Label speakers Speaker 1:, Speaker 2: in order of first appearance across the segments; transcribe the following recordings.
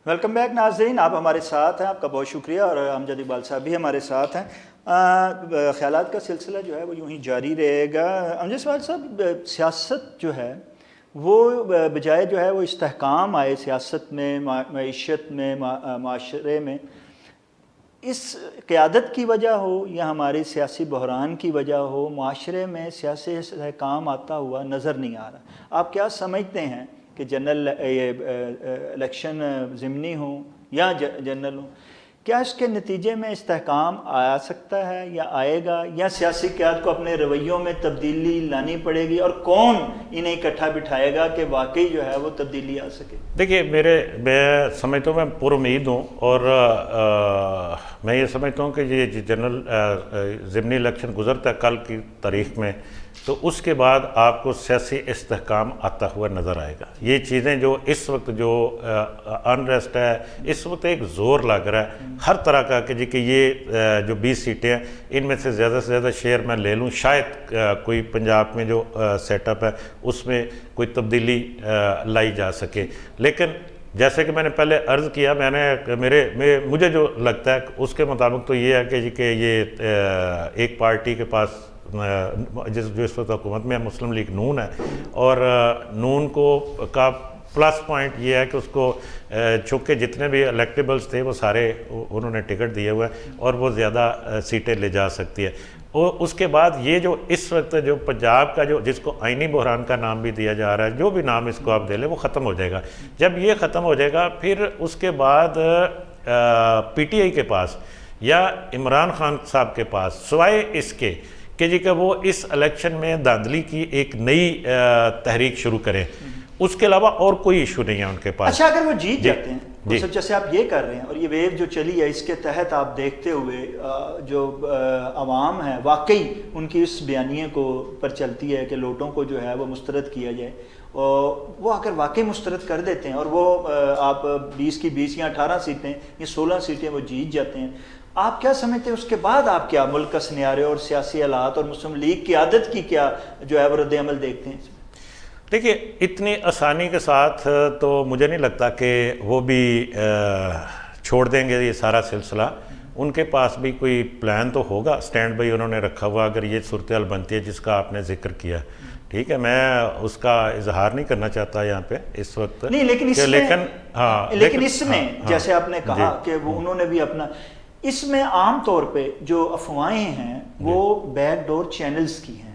Speaker 1: Welcome back नाज़रीन, आप हमारे साथ हैं, आपका बहुत शुक्रिया। और अमजद इकबाल साहब भी हमारे साथ हैं। ख्यालात का सिलसिला जो है वो यूँ ही जारी रहेगा। अमजद इकबाल साहब, सियासत जो है वो बजाय जो है वो इस्तेहकाम आए सियासत में, मईशत में, माशरे में, इस क़यादत की वजह हो या हमारे सियासी बहरान की वजह हो, माशरे में सियासी इस्तेहकाम आता हुआ नज़र नहीं आ रहा। आप क्या समझते हैं कि जनरल इलेक्शन ज़िमनी हो या जनरल हो, क्या इसके नतीजे में इस्तेहकाम आ सकता है या आएगा, या सियासी क़यादत को अपने रवैयों में तब्दीली लानी पड़ेगी, और कौन इन्हें इकट्ठा बिठाएगा कि वाकई जो है वो तब्दीली आ सके?
Speaker 2: देखिए, मैं समझता हूँ, मैं पुरुम्मीद हूँ और मैं ये समझता हूँ कि ये जनरल ज़िमनी इलेक्शन गुज़रता है कल की तारीख़ में, तो उसके बाद आपको सियासी इस्तेहकाम आता हुआ नज़र आएगा। ये चीज़ें जो इस वक्त जो अनरेस्ट है, इस वक्त एक ज़ोर लग रहा है हर तरह का कि जी कि ये जो 20 सीटें हैं इनमें से ज़्यादा शेयर मैं ले लूँ, शायद कोई पंजाब में जो सेटअप है उसमें कोई तब्दीली लाई जा सके। लेकिन जैसे कि मैंने पहले अर्ज़ किया, मुझे जो लगता है उसके मुताबिक तो ये है कि जी कि ये एक पार्टी के पास जो इस वक्त हुकूमत में मुस्लिम लीग नून है, और नून को का प्लस पॉइंट ये है कि उसको चूँकि जितने भी इलेक्टेबल्स थे वो सारे उन्होंने टिकट दिए हुए हैं और वो ज़्यादा सीटें ले जा सकती है। और उसके बाद ये जो इस वक्त जो पंजाब का जो जिसको आइनी बहरान का नाम भी दिया जा रहा है, जो भी नाम इसको आप दे लें, वो ख़त्म हो जाएगा। जब ये ख़त्म हो जाएगा फिर उसके बाद PTI के पास या इमरान खान साहब के पास सिवाय इसके कि जी कि वो इस इलेक्शन में धांधली की एक नई तहरीक शुरू करें, उसके अलावा और कोई इशू नहीं है उनके पास।
Speaker 1: अच्छा, अगर वो जीत जाते हैं तो जैसे आप ये कर रहे हैं और ये वेव जो चली है इसके तहत आप देखते हुए जो अवाम है वाकई उनकी इस बयानिए को पर चलती है कि लोटों को जो है वो मुस्तरद किया जाए, और वो अगर वाकई मुस्तरद कर देते हैं और वो आप 20 की 20 या 18 सीटें या 16 सीटें वो जीत जाते हैं, आप क्या समझते हैं उसके बाद आप क्या मुल्क का सिनेरियो और सियासी हालात और मुस्लिम लीग की आदत की क्या जो है वो रद्द अमल देखते हैं?
Speaker 2: देखिए, इतनी आसानी के साथ तो मुझे नहीं लगता कि वो भी छोड़ देंगे ये सारा सिलसिला। उनके पास भी कोई प्लान तो होगा, स्टैंड बाई उन्होंने रखा हुआ अगर ये सूरत हाल बनती है जिसका आपने जिक्र किया। ठीक है, मैं उसका इजहार नहीं करना चाहता यहाँ पे इस वक्त
Speaker 1: नहीं, लेकिन इसमें जैसे आपने कहा कि वो उन्होंने भी अपना, इसमें आम तौर पे जो अफवाहें हैं वो बैकडोर चैनल्स की हैं।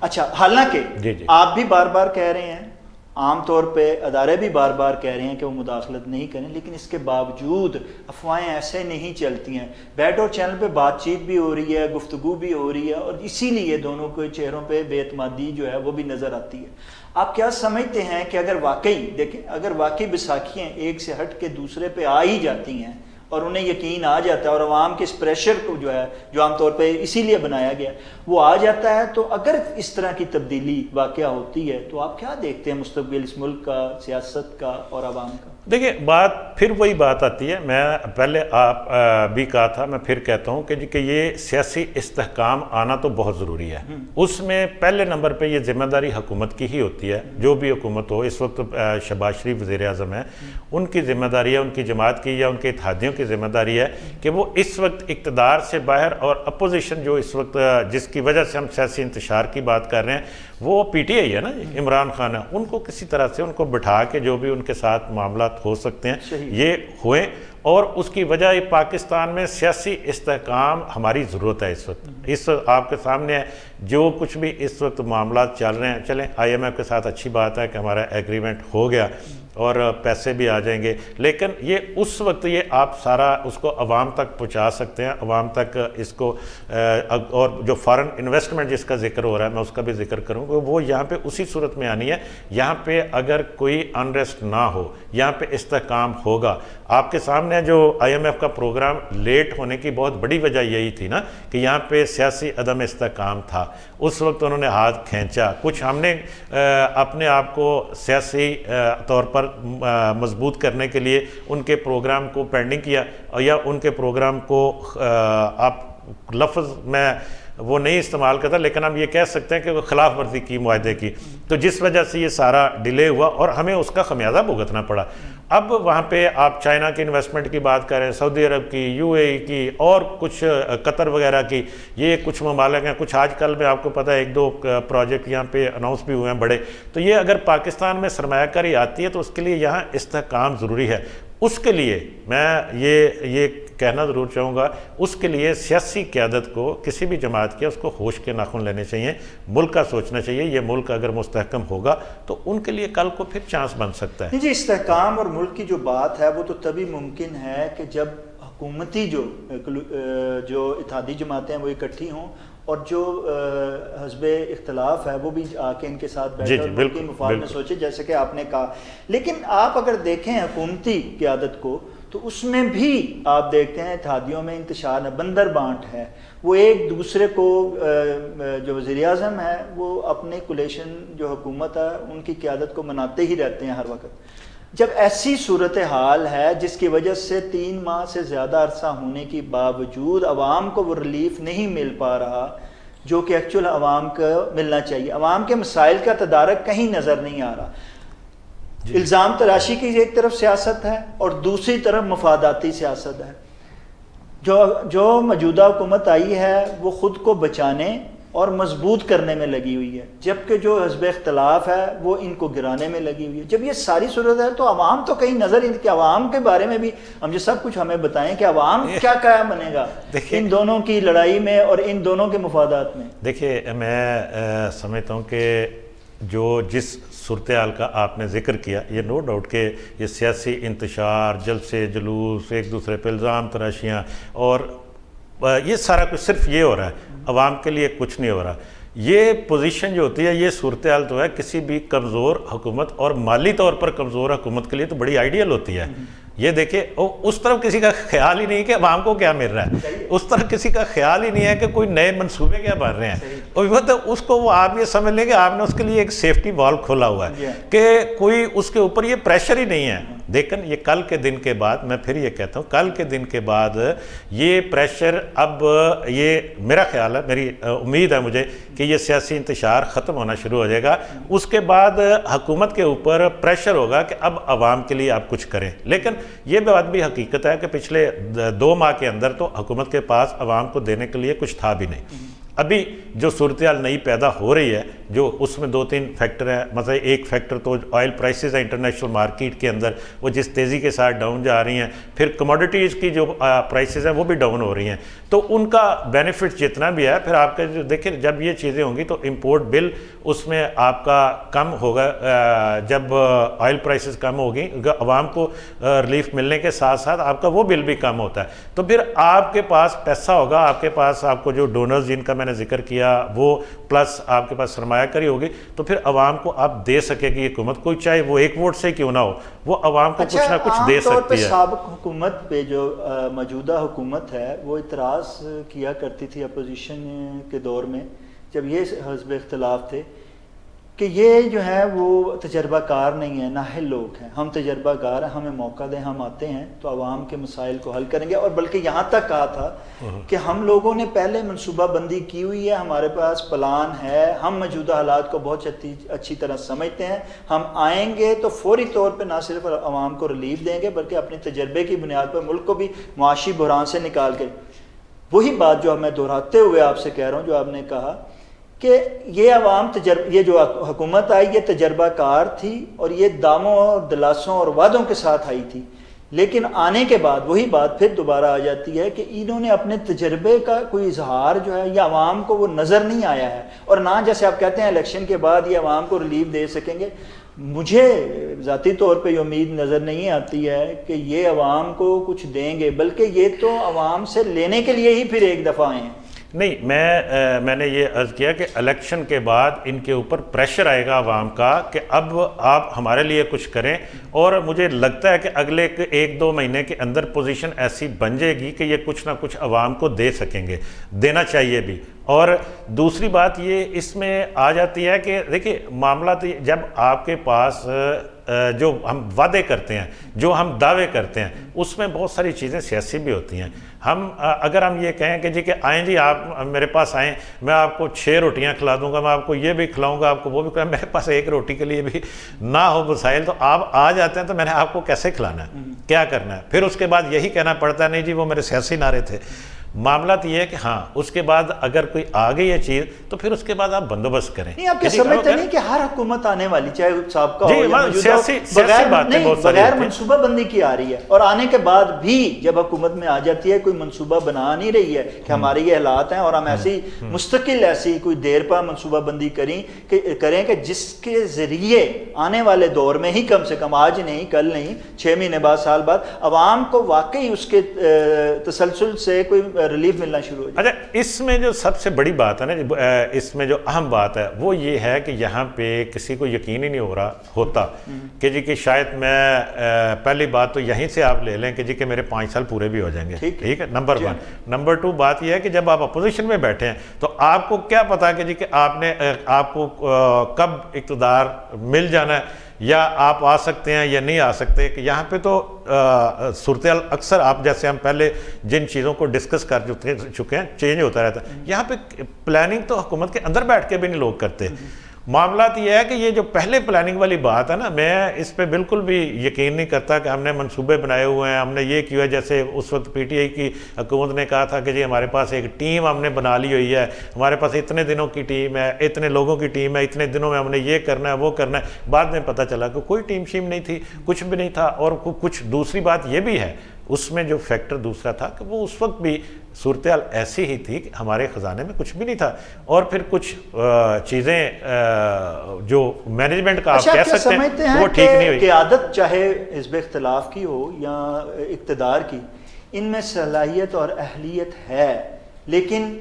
Speaker 1: अच्छा, हालांकि आप भी बार बार कह रहे हैं, आम तौर पे अदारे भी बार बार कह रहे हैं कि वो मुदाखलत नहीं करें, लेकिन इसके बावजूद अफवाहें ऐसे नहीं चलती हैं। बैकडोर चैनल पे बातचीत भी हो रही है, गुफ्तगू भी हो रही है, और इसीलिए दोनों के चेहरों पे बेतमादी जो है वो भी नज़र आती है। आप क्या समझते हैं कि अगर वाकई देखें, अगर वाकई बैसाखियाँ एक से हट के दूसरे पे आ ही जाती हैं और उन्हें यकीन आ जाता है और अवाम के इस प्रेशर को जो है जो आमतौर पे इसीलिए बनाया गया वो आ जाता है, तो अगर इस तरह की तब्दीली वाक़या होती है तो आप क्या देखते हैं मुस्तक़बिल इस मुल्क का, सियासत का और अवाम का?
Speaker 2: देखिए, बात फिर वही बात आती है, मैं पहले आप भी कहा था, मैं फिर कहता हूँ कि जी कि ये सियासी इस्तेहकाम आना तो बहुत ज़रूरी है। उसमें पहले नंबर पे ये ज़िम्मेदारी हुकूमत की ही होती है, जो भी हुकूमत हो। इस वक्त शहबाज शरीफ वज़ीर-ए-आज़म है, उनकी ज़िम्मेदारी है, उनकी जमात की या उनके इत्तेहादियों की ज़िम्मेदारी है कि वो इस वक्त इक़्तिदार से बाहर, और अपोजिशन जो इस वक्त जिसकी वजह से हम सियासी इंतशार की बात कर रहे हैं वो PTI है ना, इमरान खान है, उनको किसी तरह से उनको बिठा के जो भी उनके साथ मामला हो सकते हैं ये हुए, और उसकी वजह ये पाकिस्तान में सियासी इस्तेहकाम हमारी ज़रूरत है इस वक्त। इस आपके सामने है जो कुछ भी इस वक्त मामला चल रहे हैं, चलें IMF के साथ अच्छी बात है कि हमारा एग्रीमेंट हो गया और पैसे भी आ जाएंगे, लेकिन ये उस वक्त ये आप सारा उसको अवाम तक पहुंचा सकते हैं, अवाम तक इसको और जो फॉरेन इन्वेस्टमेंट जिसका जिक्र हो रहा है मैं उसका भी जिक्र करूँगा, वो यहाँ पे उसी सूरत में आनी है। यहाँ पे अगर कोई अनरेस्ट ना हो, यहाँ पे इस्तेहकाम होगा। आपके सामने जो IMF का प्रोग्राम लेट होने की बहुत बड़ी वजह यही थी ना कि यहाँ पे सियासी अदम इस्तेहकाम था, उस वक्त उन्होंने हाथ खींचा। कुछ हमने अपने आप को सियासी तौर पर मजबूत करने के लिए उनके प्रोग्राम को पेंडिंग किया, या उनके प्रोग्राम को आप लफ्ज़ मैं वो नहीं इस्तेमाल करता, लेकिन हम ये कह सकते हैं कि वो खिलाफ वर्जी की मुआहदे की, तो जिस वजह से ये सारा डिले हुआ और हमें उसका खमियाजा भुगतना पड़ा। अब वहाँ पे आप चाइना की इन्वेस्टमेंट की बात करें, सऊदी अरब की, यूएई की और कुछ कतर वगैरह की, ये कुछ ममालिक हैं, कुछ आजकल में आपको पता है 1-2 प्रोजेक्ट यहाँ पे अनाउंस भी हुए हैं बड़े। तो ये अगर पाकिस्तान में सरमायाकारी आती है तो उसके लिए यहाँ इस्तेहकाम ज़रूरी है। उसके लिए मैं ये कहना ज़रूर चाहूँगा, उसके लिए सियासी क़यादत को, किसी भी जमात के, उसको होश के नाखून लेने चाहिए, मुल्क का सोचना चाहिए। ये मुल्क अगर मुस्तहकम होगा तो उनके लिए कल को फिर चांस बन सकता है।
Speaker 1: जी, इस्तेहकाम और मुल्क की जो बात है वो तो तभी मुमकिन है कि जब हुकूमती जो इत्तेहादी जमातें हैं वो इकट्ठी हों और जो हस्बे इख्तलाफ है वो भी आके इनके साथ बैठे और मुल्क के मुफाद में सोचे, जैसे कि आपने कहा। लेकिन आप अगर देखें हुकूमती क़यादत को तो उसमें भी आप देखते हैं इत्तेहादियों में इंतशार है, बंदर बांट है। वो एक दूसरे को जो वज़ीर आज़म है वो अपने कोलेशन जो हुकूमत है उनकी क़यादत को मनाते ही रहते हैं हर वक्त। जब ऐसी सूरत हाल है जिसकी वजह से 3 माह से ज़्यादा अरसा होने के बावजूद अवाम को वो रिलीफ नहीं मिल पा रहा जो कि एक्चुअल अवाम को मिलना चाहिए, अवाम के मसाइल का तदारक कहीं नज़र नहीं आ रहा। इल्ज़ाम तराशी की एक तरफ सियासत है और दूसरी तरफ मफादाती सियासत है। जो मौजूदा हुकूमत आई है वो ख़ुद को बचाने और मजबूत करने में लगी हुई है, जबकि जो हज़्ब इख्तलाफ है वो इनको गिराने में लगी हुई है। जब ये सारी सूरत है तो अवाम तो कहीं नज़र कि अवाम के बारे में भी हम जो सब कुछ हमें बताएं कि अवाम क्या बनेगा इन दोनों की लड़ाई में और इन दोनों के मफादात में।
Speaker 2: देखिए, मैं समझता हूँ कि जिस सूरत हाल का आपने जिक्र किया, ये नो डाउट के ये सियासी इंतशार, जलसे जुलूस, एक दूसरे पर इल्ज़ाम तराशियाँ और ये सारा कुछ सिर्फ ये हो रहा है, अवाम के लिए कुछ नहीं हो रहा। ये पोजीशन जो होती है, ये सूरत हाल तो है किसी भी कमज़ोर हुकूमत और माली तौर पर कमज़ोर हुकूमत के लिए तो बड़ी आइडियल होती है। ये देखिए, उस तरफ किसी का ख्याल ही नहीं कि अवाम को क्या मिल रहा है, उस तरफ किसी का ख्याल ही नहीं है कि कोई नए मंसूबे क्या बन रहे हैं। और मतलब उसको वो आप ये समझ लें कि आपने उसके लिए एक सेफ्टी वॉल्व खोला हुआ है कि कोई उसके ऊपर ये प्रेशर ही नहीं है। लेकिन ये कल के दिन के बाद, मैं फिर ये कहता हूँ, कल के दिन के बाद ये प्रेशर, अब ये मेरा ख्याल है, मेरी उम्मीद है मुझे कि ये सियासी इंतशार ख़त्म होना शुरू हो जाएगा। उसके बाद हुकूमत के ऊपर प्रेशर होगा कि अब आवाम के लिए आप कुछ करें। लेकिन ये बात भी हकीकत है कि पिछले 2 माह के अंदर तो हुकूमत के पास आवाम को देने के लिए कुछ था भी नहीं। अभी जो सूरत हाल नई पैदा हो रही है, जो उसमें 2-3 फैक्टर हैं। मतलब एक फैक्टर तो ऑयल प्राइसेस है इंटरनेशनल मार्केट के अंदर, वो जिस तेज़ी के साथ डाउन जा रही हैं। फिर कमोडिटीज़ की जो प्राइसेस हैं वो भी डाउन हो रही हैं, तो उनका बेनिफिट जितना भी है, फिर आपका जो देखिए जब ये चीज़ें होंगी तो इम्पोर्ट बिल उसमें आपका कम होगा। जब ऑयल प्राइसेस कम होगी, आवाम को रिलीफ मिलने के साथ साथ आपका वो बिल भी कम होता है, तो फिर आपके पास पैसा होगा, आपके पास आपको जो डोनर्स जिनका मैंने जिक्र किया वो, प्लस आपके पास सरमायाकारी होगी, तो फिर आवाम को आप दे सकेगी हुकूमत, कोई चाहे वो 1 वोट से क्यों ना हो, वो आवाम को कुछ ना कुछ दे सकती है।
Speaker 1: साबिक हुकूमत पे जो मौजूदा हुकूमत है वो इतराज़ किया करती थी अपोजिशन के दौर में, जब ये हज़्ब इख्तिलाफ थे, कि ये जो है वो तजर्बाकार नहीं है, नाहिल लोग हैं। हम तजर्बाकार हैं, हमें मौका दें, हम आते हैं तो आवाम के मसाइल को हल करेंगे। और बल्कि यहाँ तक कहा था कि हम लोगों ने पहले मनसूबा बंदी की हुई है, हमारे पास प्लान है, हम मौजूदा हालात को बहुत अच्छी तरह समझते हैं, हम आएंगे तो फौरी तौर पर ना सिर्फ आवाम को रिलीफ देंगे बल्कि अपने तजर्बे की बुनियाद पर मुल्क को भी मुआशी बहरान से निकाल के। वही बात जो मैं दोहराते हुए आपसे कह रहा हूँ, जो आपने कहा कि ये अवाम ये जो हुकूमत आई ये तजर्बाकार थी और ये दामों और दिलासों और वादों के साथ आई थी, लेकिन आने के बाद वही बात फिर दोबारा आ जाती है कि इन्होंने अपने तजर्बे का कोई इजहार जो है ये अवाम को वो नज़र नहीं आया है, और ना जैसे आप कहते हैं इलेक्शन के बाद ये अवाम को रिलीफ दे सकेंगे। मुझे ज़ाती तौर पे ये उम्मीद नज़र नहीं आती है कि ये अवाम को कुछ देंगे, बल्कि ये तो अवाम से लेने के लिए ही फिर एक दफ़ा आए हैं।
Speaker 2: नहीं, मैंने ये अर्ज़ किया कि इलेक्शन के बाद इनके ऊपर प्रेशर आएगा आवाम का कि अब आप हमारे लिए कुछ करें, और मुझे लगता है कि अगले 1-2 महीने के अंदर पोजीशन ऐसी बन जाएगी कि ये कुछ ना कुछ आवाम को दे सकेंगे, देना चाहिए भी। और दूसरी बात ये इसमें आ जाती है कि देखिए मामला तो जब आपके पास जो हम वादे करते हैं, जो हम दावे करते हैं, उसमें बहुत सारी चीज़ें सियासी भी होती हैं। हम अगर हम ये कहें कि जी कि आएँ जी आप मेरे पास आएँ, मैं आपको 6 रोटियां खिला दूंगा, मैं आपको ये भी खिलाऊंगा, आपको वो भी खिलाऊंगा, मेरे पास 1 रोटी के लिए भी ना हो वसाइल, तो आप आ जाते हैं तो मैंने आपको कैसे खिलाना है, क्या करना है? फिर उसके बाद यही कहना पड़ता है नहीं जी वो मेरे सियासी नारे थे। मामला तो ये है कि हाँ उसके बाद अगर कोई आ गई है चीज़ तो फिर उसके बाद आप बंदोबस्त करें।
Speaker 1: नहीं आप क्या समझते नहीं कि हर हुकूमत आने वाली चाहे साहब का हो या बगैर मनसूबाबंदी की आ रही है, और आने के बाद भी जब हुकूमत में आ जाती है कोई मनसूबा बना नहीं रही है कि हमारे ये हालात हैं और हम ऐसी मुस्तकिल ऐसी कोई देर पा मनसूबाबंदी करें कि जिसके जरिए आने वाले दौर में ही कम से कम आज नहीं कल नहीं 6 महीने बाद साल बाद अवाम को वाकई उसके तसलसल से कोई रिलीफ मिलना शुरू हो जाए।
Speaker 2: अच्छा इसमें जो सबसे बड़ी बात है ना, इसमें जो अहम बात है वो ये है कि यहाँ पे किसी को यकीन ही नहीं हो रहा होता कि जी कि शायद मैं पहली बात तो यहीं से आप ले लें कि जी कि मेरे 5 साल पूरे भी हो जाएंगे, ठीक है, नंबर 1। नंबर 2 बात यह है कि जब आप अपोजिशन में बैठे हैं तो आपको क्या पता कि जी कि आपको कब इक़्तिदार मिल जाना है या आप आ सकते हैं या नहीं आ सकते। कि यहाँ पे तो सूरत अक्सर आप जैसे हम पहले जिन चीज़ों को डिस्कस कर चुके हैं चेंज होता रहता है। यहाँ पे प्लानिंग तो हुकूमत के अंदर बैठ के भी नहीं लोग करते। मामला तो यह है कि ये जो पहले प्लानिंग वाली बात है ना, मैं इस पे बिल्कुल भी यकीन नहीं करता कि हमने मंसूबे बनाए हुए हैं, हमने ये किया है। जैसे उस वक्त पीटीआई की हुकूमत ने कहा था कि जी हमारे पास एक टीम हमने बना ली हुई है, हमारे पास इतने दिनों की टीम है, इतने लोगों की टीम है, इतने दिनों में हमने ये करना है वो करना है। बाद में पता चला कि कोई टीम शीम नहीं थी, कुछ भी नहीं था। और कुछ दूसरी बात ये भी है उसमें जो फैक्टर दूसरा था कि वो उस वक्त भी सूरत हाल ऐसी ही थी कि हमारे ख़जाने में कुछ भी नहीं था। और फिर कुछ चीज़ें जो मैनेजमेंट का आप कह सकते हैं वो ठीक नहीं हुई।
Speaker 1: क़यादत चाहे हिज़्ब इख्तिलाफ की हो या इक़्तिदार की, इनमें सलाहियत और अहलियत है, लेकिन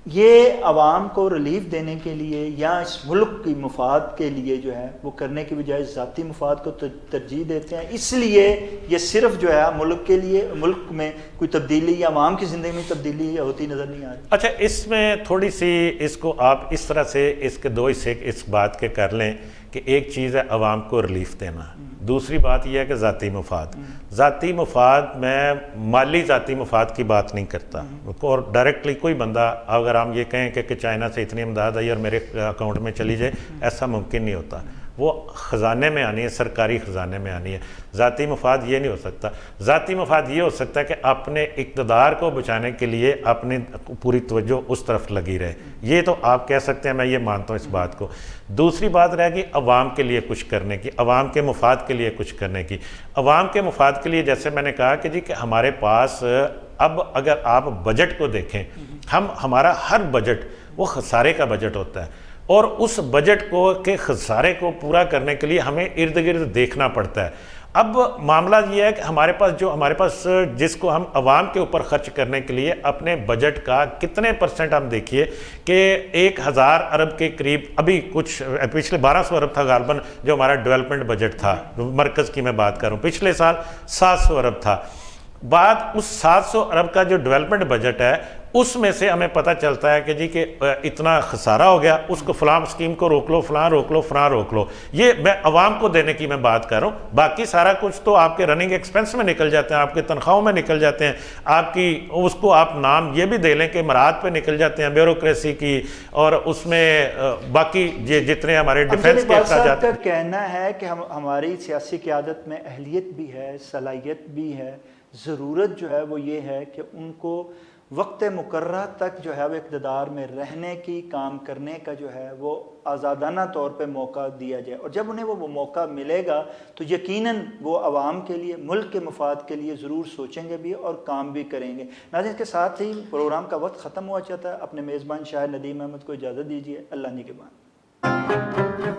Speaker 1: ये अवाम को रिलीफ देने के लिए या इस मुल्क की मुफाद के लिए जो है वो करने की बजाय ज़ाती मुफाद को तरजीह देते हैं। इसलिए ये सिर्फ जो है मुल्क के लिए, मुल्क में कोई तब्दीली या अवाम की ज़िंदगी में तब्दीली होती नज़र नहीं आ रही।
Speaker 2: अच्छा इसमें थोड़ी सी इसको आप इस तरह से इसके 2 हिस्से इस बात के कर लें कि एक चीज़ है अवाम को रिलीफ देना, दूसरी बात यह है कि ज़ाती मुफाद। ज़ाती मुफाद मैं माली ज़ाती मुफाद की बात नहीं करता, और डायरेक्टली कोई बंदा अगर हम ये कहें कि चाइना से इतनी इमदाद आई और मेरे अकाउंट में चली जाए, ऐसा मुमकिन नहीं होता। वो ख़जाने में आनी है, सरकारी ख़जाने में आनी है। ज़ाती मुफाद ये नहीं हो सकता। ज़ाती मुफाद ये हो सकता है कि अपने इक़्तिदार को बचाने के लिए अपनी पूरी तवज्जो उस तरफ लगी रहे। ये तो आप कह सकते हैं, मैं ये मानता हूँ इस बात को। दूसरी बात रहेगी अवाम के लिए कुछ करने की, अवाम के मुफाद के लिए कुछ करने की। अवाम के मुफाद के लिए जैसे मैंने कहा कि जी कि हमारे पास अब अगर आप बजट को देखें, हमारा हर बजट वो खसारे का बजट होता है, और उस बजट को के खसारे को पूरा करने के लिए हमें इर्द गिर्द देखना पड़ता है। अब मामला ये है कि हमारे पास जिसको हम अवाम के ऊपर खर्च करने के लिए अपने बजट का कितने % हम देखिए कि 1000 अरब के करीब, अभी कुछ पिछले 1200 अरब था गालबन जो हमारा डेवलपमेंट बजट था, मरकज़ की मैं बात कर रहा हूँ, पिछले साल 700 अरब था। बात उस 700 अरब का जो डेवलपमेंट बजट है उसमें से हमें पता चलता है कि जी कि इतना खसारा हो गया, उसको फ़लाँ स्कीम को रोक लो, फ़लाँ रोक लो, फ़लाँ रोक लो। ये मैं अवाम को देने की मैं बात कर रहा हूँ। बाकी सारा कुछ तो आपके रनिंग एक्सपेंस में निकल जाते हैं, आपके तनख्वाहों में निकल जाते हैं, आपकी उसको आप नाम ये भी दे लें कि मराहत पे निकल जाते हैं ब्यूरोक्रेसी की, और उसमें बाकी जितने हमारे डिफेंस के अखराजात।
Speaker 1: का कहना है कि हमारी सियासी क़यादत में अहलियत भी है, सलाहियत भी है, ज़रूरत जो है वो ये है कि उनको वक्त मुकर्रर तक जो है वो इक़्तिदार में रहने की, काम करने का जो है वो आज़ादाना तौर पे मौका दिया जाए। और जब उन्हें वो मौका मिलेगा तो यकीनन वो आवाम के लिए, मुल्क के मफाद के लिए ज़रूर सोचेंगे भी और काम भी करेंगे। नाज़रीन, इसके साथ ही प्रोग्राम का वक्त ख़त्म हुआ चाहता है। अपने मेज़बान शाह नदीम अहमद को इजाज़त दीजिए। अल्लाह निगहबान।